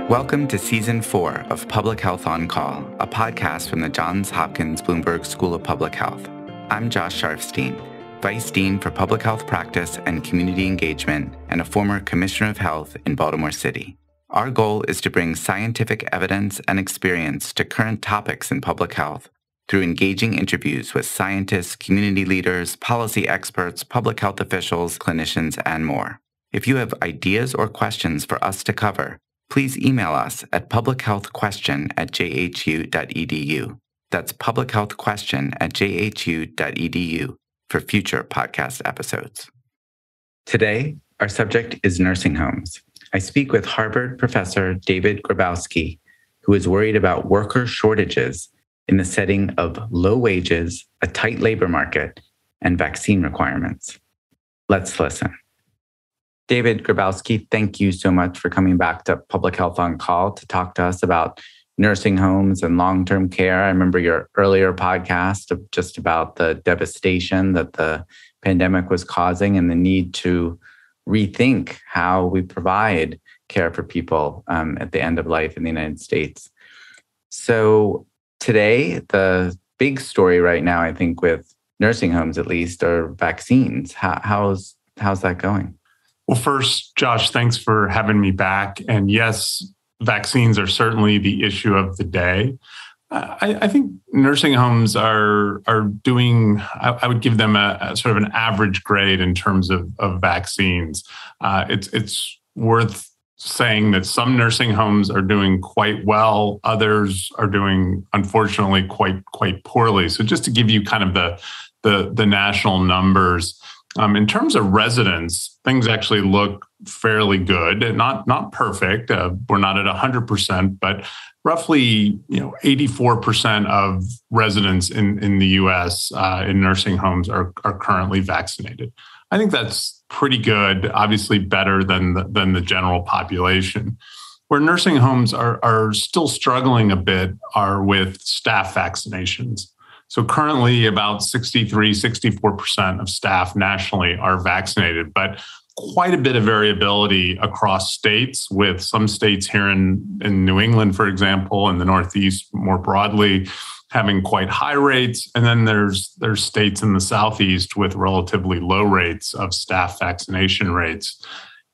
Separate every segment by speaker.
Speaker 1: Welcome to Season 4 of Public Health on Call, a podcast from the Johns Hopkins Bloomberg School of Public Health. I'm Josh Sharfstein, Vice Dean for Public Health Practice and Community Engagement and a former Commissioner of Health in Baltimore City. Our goal is to bring scientific evidence and experience to current topics in public health through engaging interviews with scientists, community leaders, policy experts, public health officials, clinicians, and more. If you have ideas or questions for us to cover, please email us at publichealthquestion@jhu.edu. That's publichealthquestion@jhu.edu for future podcast episodes. Today, our subject is nursing homes. I speak with Harvard professor David Grabowski, who is worried about worker shortages in the setting of low wages, a tight labor market, and vaccine requirements. Let's listen. David Grabowski, thank you so much for coming back to Public Health on Call to talk to us about nursing homes and long-term care. I remember your earlier podcast of just about the devastation that the pandemic was causing and the need to rethink how we provide care for people at the end of life in the United States. So today, the big story right now, I think, with nursing homes at least, are vaccines. How's that going?
Speaker 2: Well, first, Josh, thanks for having me back. And yes, vaccines are certainly the issue of the day. I think nursing homes are doing, I would give them a sort of an average grade in terms of vaccines. It's worth saying that some nursing homes are doing quite well. Others are doing, unfortunately, quite poorly. So just to give you kind of the national numbers, in terms of residents, things actually look fairly good. Not perfect. We're not at 100%, but roughly 84% of residents in the U.S. In nursing homes are currently vaccinated. I think that's pretty good. Obviously, better than the general population. Where nursing homes are still struggling a bit are with staff vaccinations. So currently about 64% of staff nationally are vaccinated, but quite a bit of variability across states, with some states here in New England, for example, and the Northeast more broadly, having quite high rates. And then there's states in the Southeast with relatively low rates of staff vaccination rates.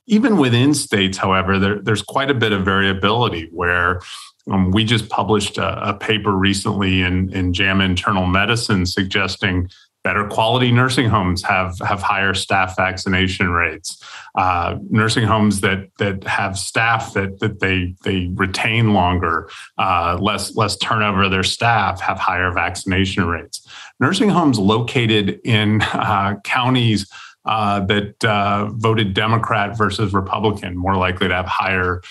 Speaker 2: Even within states, however, there's quite a bit of variability where we just published a paper recently in JAMA Internal Medicine suggesting better quality nursing homes have higher staff vaccination rates. Nursing homes that have staff that they retain longer, less turnover of their staff, have higher vaccination rates. Nursing homes located in counties that voted Democrat versus Republican, more likely to have higher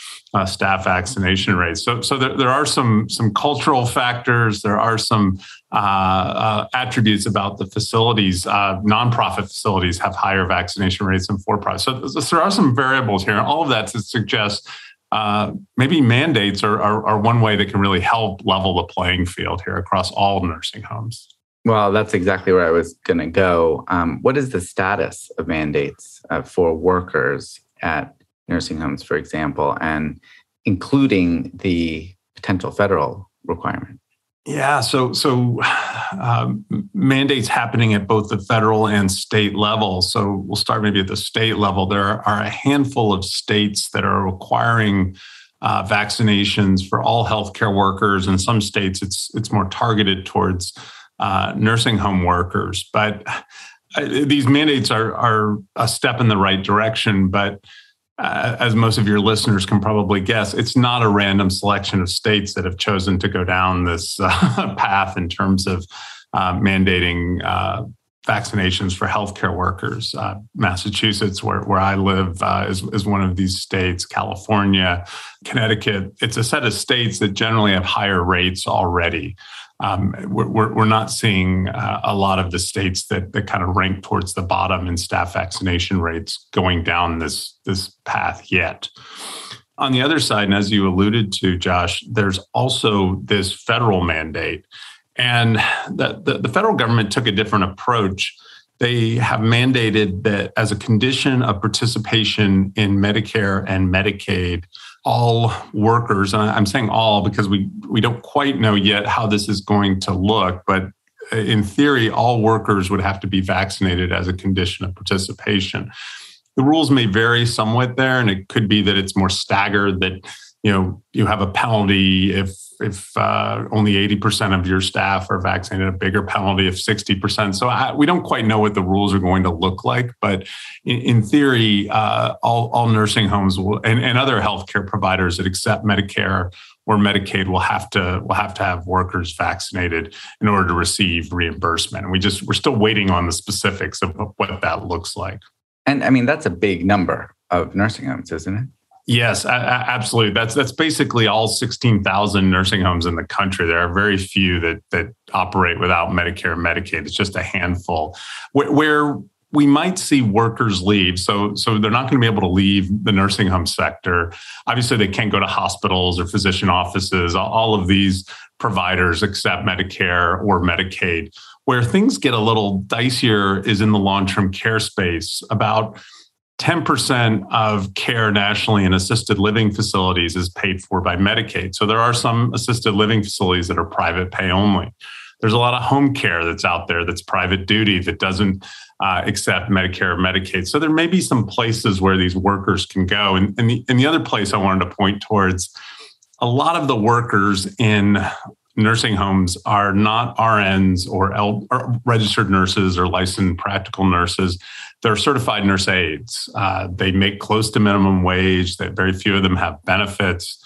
Speaker 2: staff vaccination rates. So there are some cultural factors. There are some attributes about the facilities. Nonprofit facilities have higher vaccination rates than for-profit. So there are some variables here, and all of that to suggest maybe mandates are one way that can really help level the playing field here across all nursing homes.
Speaker 1: Well, that's exactly where I was going to go. What is the status of mandates for workers at nursing homes, for example, and including the potential federal requirement?
Speaker 2: Yeah, so mandates happening at both the federal and state level. So we'll start maybe at the state level. There are a handful of states that are requiring vaccinations for all healthcare workers. In some states, it's more targeted towards nursing home workers. But these mandates are a step in the right direction. But as most of your listeners can probably guess, it's not a random selection of states that have chosen to go down this path in terms of mandating vaccinations for healthcare workers. Massachusetts, where I live, is one of these states. California, Connecticut. It's a set of states that generally have higher rates already. We're not seeing a lot of the states that kind of rank towards the bottom in staff vaccination rates going down this path yet. On the other side, and as you alluded to, Josh, there's also this federal mandate. And the federal government took a different approach they have mandated that as a condition of participation in Medicare and Medicaid, all workers, and I'm saying all because we don't quite know yet how this is going to look, but in theory, all workers would have to be vaccinated as a condition of participation. The rules may vary somewhat there, and it could be that it's more staggered, that you have a penalty if only 80% of your staff are vaccinated, a bigger penalty if 60%. So we don't quite know what the rules are going to look like, but in theory, all nursing homes will, and other healthcare providers that accept Medicare or Medicaid will have to have workers vaccinated in order to receive reimbursement. And we're still waiting on the specifics of what that looks like.
Speaker 1: And I mean, that's a big number of nursing homes, isn't it?
Speaker 2: Yes, absolutely. That's basically all 16,000 nursing homes in the country. There are very few that operate without Medicare and Medicaid. It's just a handful where we might see workers leave. So they're not going to be able to leave the nursing home sector. Obviously, they can't go to hospitals or physician offices. All of these providers accept Medicare or Medicaid. Where things get a little dicier is in the long-term care space. About 10% of care nationally in assisted living facilities is paid for by Medicaid. So there are some assisted living facilities that are private pay only. There's a lot of home care that's out there that's private duty that doesn't accept Medicare or Medicaid. So there may be some places where these workers can go. And the other place I wanted to point towards, a lot of the workers in nursing homes are not RNs or registered nurses or licensed practical nurses. They're certified nurse aides. They make close to minimum wage. That very few of them have benefits.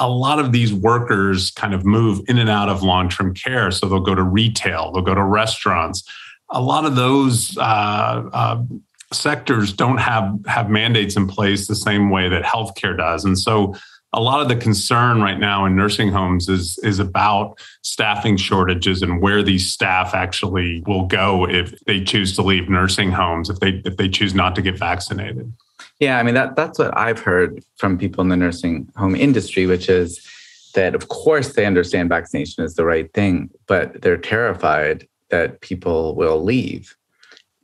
Speaker 2: A lot of these workers kind of move in and out of long-term care. So they'll go to retail, they'll go to restaurants. A lot of those sectors don't have mandates in place the same way that healthcare does. And so a lot of the concern right now in nursing homes is about staffing shortages and where these staff actually will go if they choose to leave nursing homes, if they choose not to get vaccinated.
Speaker 1: Yeah, I mean, that's what I've heard from people in the nursing home industry, which is that, of course, they understand vaccination is the right thing, but they're terrified that people will leave.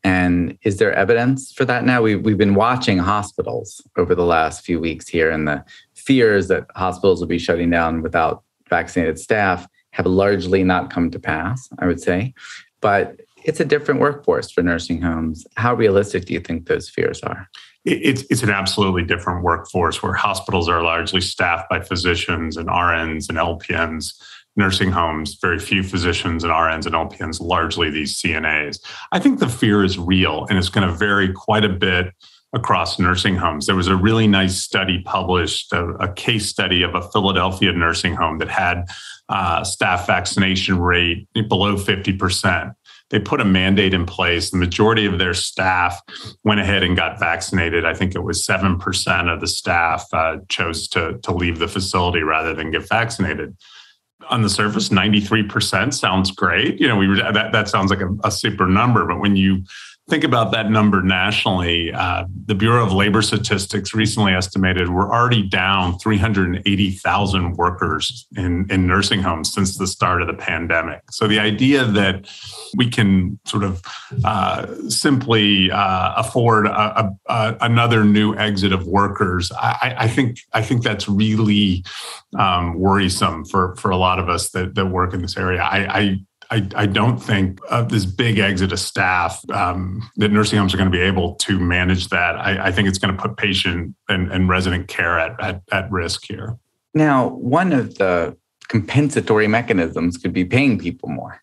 Speaker 1: And is there evidence for that now? We've been watching hospitals over the last few weeks here, and the fears that hospitals will be shutting down without vaccinated staff have largely not come to pass, I would say. But it's a different workforce for nursing homes. How realistic do you think those fears are?
Speaker 2: It's an absolutely different workforce where hospitals are largely staffed by physicians and RNs and LPNs. Nursing homes, very few physicians and RNs and LPNs, largely these CNAs. I think the fear is real, and it's going to vary quite a bit across nursing homes. There was a really nice study published, a case study of a Philadelphia nursing home that had staff vaccination rate below 50%. They put a mandate in place. The majority of their staff went ahead and got vaccinated. I think it was 7% of the staff chose to leave the facility rather than get vaccinated. On the surface, 93% sounds great. That sounds like a super number. But when you think about that number nationally, the Bureau of Labor Statistics recently estimated we're already down 380,000 workers in nursing homes since the start of the pandemic. So the idea that we can sort of simply afford another new exit of workers, I think that's really worrisome for a lot of us that work in this area. I don't think this big exit of staff that nursing homes are going to be able to manage that. I think it's going to put patient and resident care at risk here.
Speaker 1: Now, one of the compensatory mechanisms could be paying people more,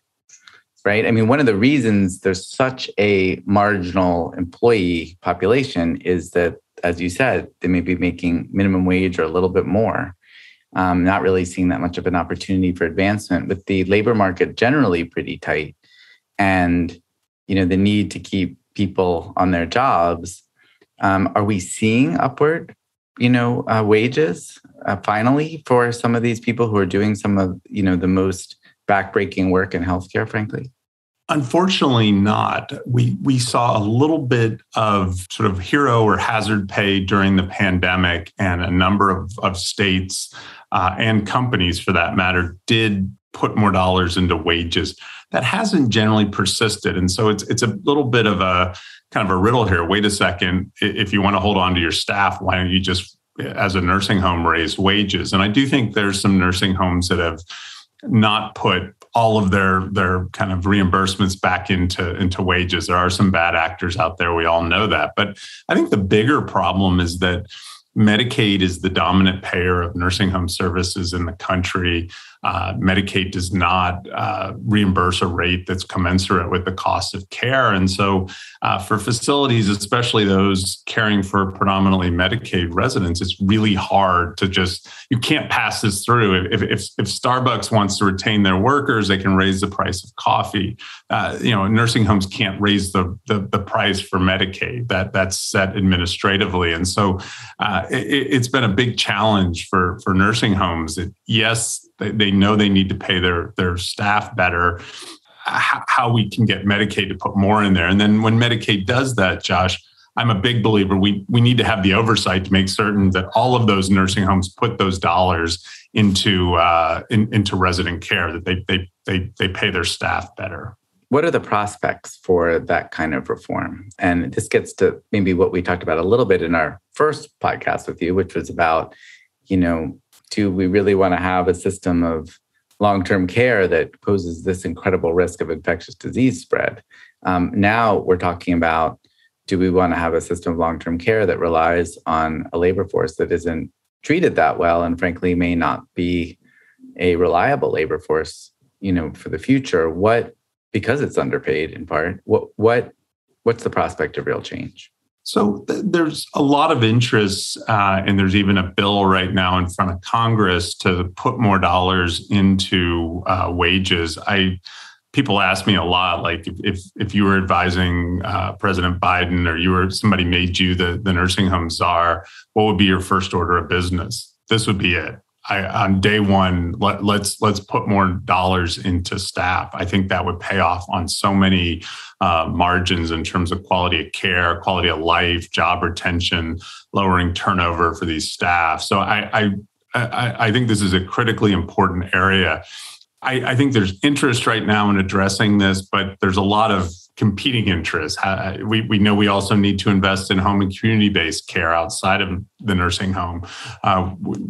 Speaker 1: right? I mean, one of the reasons there's such a marginal employee population is that, as you said, they may be making minimum wage or a little bit more. Not really seeing that much of an opportunity for advancement, with the labor market generally pretty tight, and the need to keep people on their jobs. Are we seeing upward, wages finally for some of these people who are doing some of the most backbreaking work in healthcare? Frankly,
Speaker 2: unfortunately, not. We saw a little bit of sort of hero or hazard pay during the pandemic, and a number of states and companies, for that matter, did put more dollars into wages. That hasn't generally persisted. And so it's a little bit of a kind of a riddle here. Wait a second, if you want to hold on to your staff, why don't you just, as a nursing home, raise wages? And I do think there's some nursing homes that have not put all of their kind of reimbursements back into wages. There are some bad actors out there. We all know that. But I think the bigger problem is that Medicaid is the dominant payer of nursing home services in the country. Medicaid does not reimburse a rate that's commensurate with the cost of care. And so for facilities, especially those caring for predominantly Medicaid residents, it's really hard to you can't pass this through. If Starbucks wants to retain their workers, they can raise the price of coffee. Nursing homes can't raise the price for Medicaid. That's set administratively. And so it's been a big challenge for nursing homes that, yes, they know they need to pay their staff better, how we can get Medicaid to put more in there. And then when Medicaid does that, Josh, I'm a big believer we need to have the oversight to make certain that all of those nursing homes put those dollars into resident care, that they pay their staff better.
Speaker 1: What are the prospects for that kind of reform? And this gets to maybe what we talked about a little bit in our first podcast with you, which was about, do we really want to have a system of long-term care that poses this incredible risk of infectious disease spread? Now we're talking about, do we want to have a system of long-term care that relies on a labor force that isn't treated that well and frankly may not be a reliable labor force, for the future? Because it's underpaid in part, what's the prospect of real change?
Speaker 2: So there's a lot of interest, and there's even a bill right now in front of Congress to put more dollars into wages. People ask me a lot, like if you were advising President Biden, or somebody made you the nursing home czar, what would be your first order of business? This would be it. On day one, let's put more dollars into staff. I think that would pay off on so many margins in terms of quality of care, quality of life, job retention, lowering turnover for these staff. So I think this is a critically important area. I think there's interest right now in addressing this, but there's a lot of competing interests. We know we also need to invest in home and community-based care outside of the nursing home.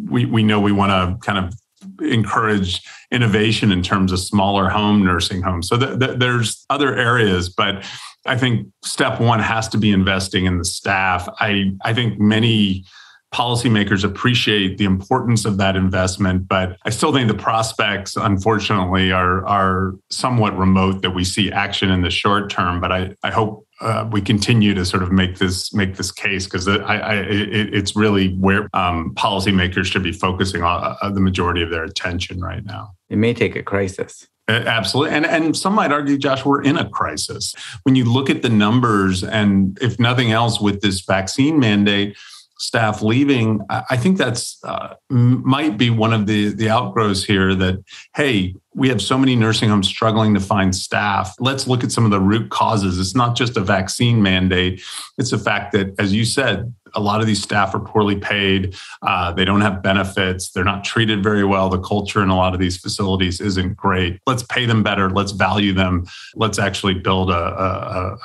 Speaker 2: We know we want to kind of encourage innovation in terms of smaller home nursing homes. So there's other areas, but I think step one has to be investing in the staff. I think many policymakers appreciate the importance of that investment, but I still think the prospects, unfortunately, are somewhat remote that we see action in the short term. But I hope we continue to sort of make this case, because it's really where policymakers should be focusing on the majority of their attention right now.
Speaker 1: It may take a crisis.
Speaker 2: Absolutely. And some might argue, Josh, we're in a crisis. When you look at the numbers, and if nothing else, with this vaccine mandate, staff leaving, I think that's might be one of the outgrowths here that, hey, we have so many nursing homes struggling to find staff. Let's look at some of the root causes. It's not just a vaccine mandate. It's the fact that, as you said, a lot of these staff are poorly paid. They don't have benefits. They're not treated very well. The culture in a lot of these facilities isn't great. Let's pay them better. Let's value them. Let's actually build a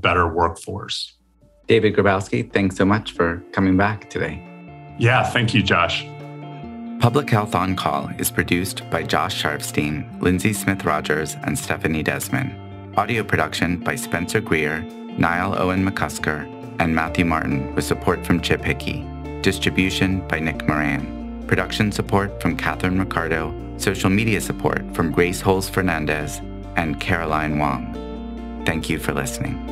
Speaker 2: better workforce.
Speaker 1: David Grabowski, thanks so much for coming back today.
Speaker 2: Yeah, thank you, Josh.
Speaker 1: Public Health On Call is produced by Josh Sharfstein, Lindsay Smith-Rogers, and Stephanie Desmond. Audio production by Spencer Greer, Niall Owen McCusker, and Matthew Martin, with support from Chip Hickey. Distribution by Nick Moran. Production support from Catherine Ricardo. Social media support from Grace Holes Fernandez and Caroline Wong. Thank you for listening.